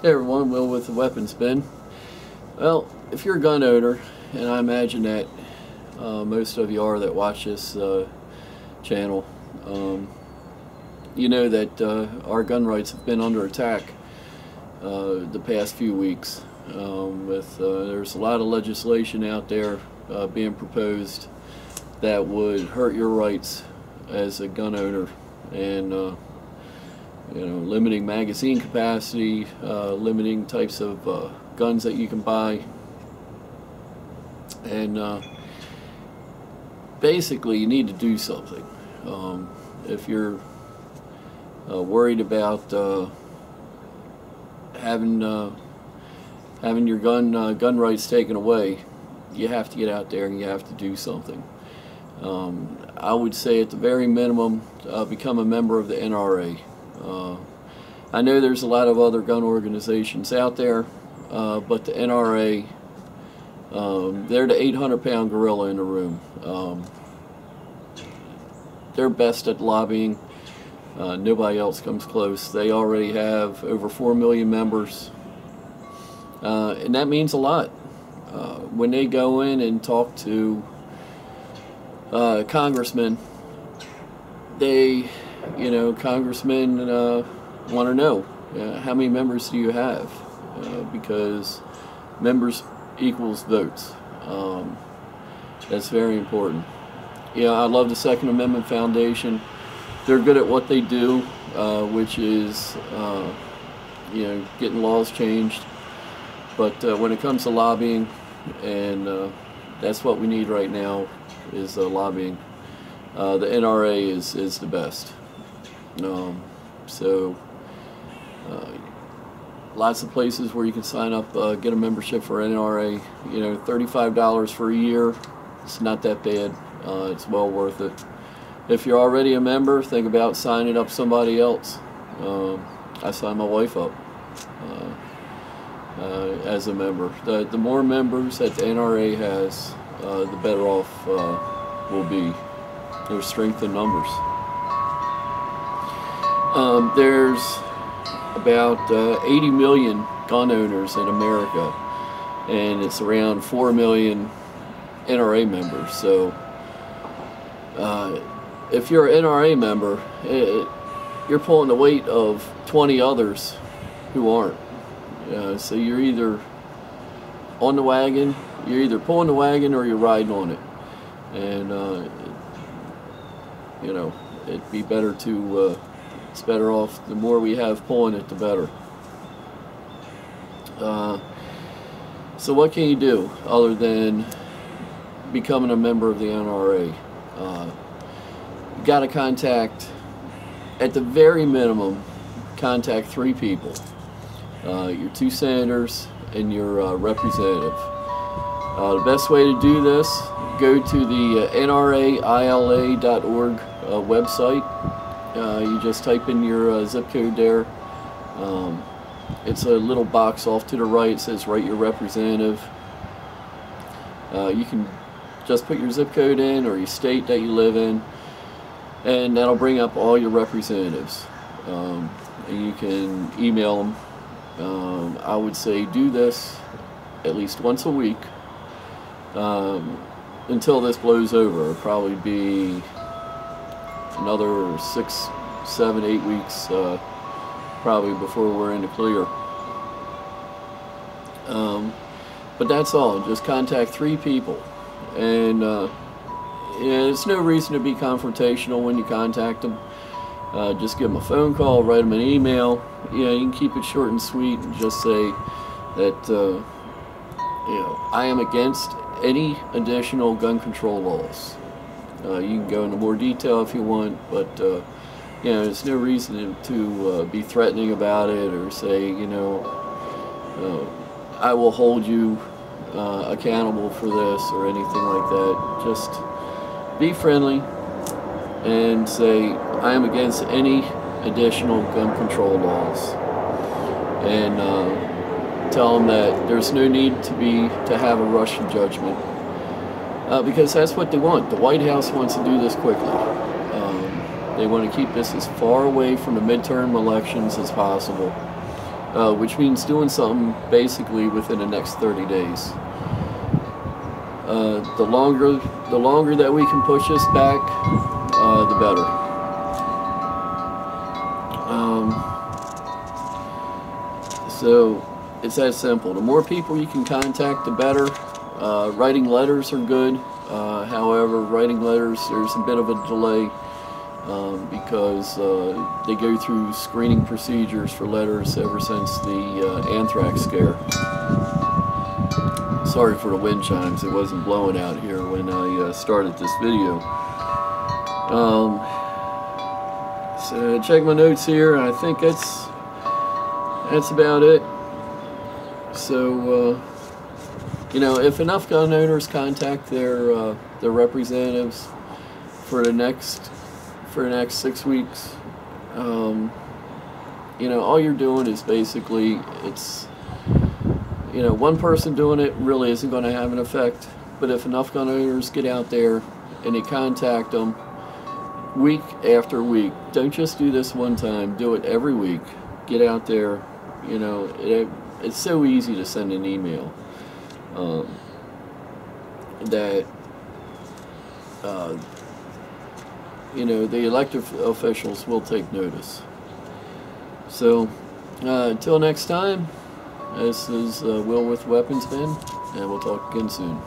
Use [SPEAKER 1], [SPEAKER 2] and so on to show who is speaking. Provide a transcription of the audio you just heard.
[SPEAKER 1] Hey everyone, Will with the Weapons Bin. Well, if you're a gun owner, and I imagine that most of you are that watch this channel, you know that our gun rights have been under attack the past few weeks. There's a lot of legislation out there being proposed that would hurt your rights as a gun owner, and limiting magazine capacity, limiting types of guns that you can buy, and basically you need to do something. If you're worried about having your gun rights taken away, you have to get out there and you have to do something. I would say at the very minimum, become a member of the NRA. I know there's a lot of other gun organizations out there, but the NRA, they're the 800-pound gorilla in the room. They're best at lobbying. Nobody else comes close. They already have over 4 million members, and that means a lot. When they go in and talk to congressmen, congressmen want to know how many members do you have, because members equals votes. That's very important. I love the Second Amendment Foundation. They're good at what they do, which is getting laws changed. But when it comes to lobbying, and that's what we need right now, is lobbying. The NRA is the best. Lots of places where you can sign up, get a membership for NRA. $35 for a year. It's not that bad. It's well worth it. If you're already a member, think about signing up somebody else. I signed my wife up as a member. The more members that the NRA has, the better off we'll be. There's strength in numbers. There's about 80 million gun owners in America, and it's around 4 million NRA members. So if you're an NRA member, you're pulling the weight of 20 others who aren't. So you're either on the wagon, you're either pulling the wagon or you're riding on it. And it'd be better to, it's better off, the more we have pulling it, the better. So what can you do other than becoming a member of the NRA? You got to contact, at the very minimum, contact 3 people. Your 2 senators and your representative. The best way to do this, go to the nraila.org website. You just type in your zip code there. It's a little box off to the right. It says write your representative. You can just put your zip code in, or your state that you live in, and that'll bring up all your representatives. And you can email them. I would say do this at least once a week until this blows over. It'll probably be another 6, 7, 8 weeks probably before we're in the clear. But that's all. Just contact 3 people, and there's no reason to be confrontational when you contact them. Just give them a phone call, write them an email. You can keep it short and sweet, and just say that I am against any additional gun control laws. You can go into more detail if you want, but there's no reason to be threatening about it, or say, I will hold you accountable for this, or anything like that. Just be friendly and say, I am against any additional gun control laws, and tell them that there's no need to have a rush to judgment, because that's what they want. The White House wants to do this quickly. They want to keep this as far away from the midterm elections as possible. which means doing something basically within the next 30 days. The longer that we can push this back, the better. So it's that simple. The more people you can contact, the better. Writing letters are good. However, writing letters, there's a bit of a delay because they go through screening procedures for letters ever since the anthrax scare. Sorry for the wind chimes. It wasn't blowing out here when I started this video. So check my notes here. I think that's about it. So you know, if enough gun owners contact their representatives for the next 6 weeks, you know, all you're doing is basically, it's, you know, one person doing it really isn't going to have an effect. But if enough gun owners get out there and they contact them week after week, don't just do this one time, do it every week. Get out there. You know, it's so easy to send an email that you know, the elected officials will take notice. So until next time, this is Will with Weapons Ben, and we'll talk again soon.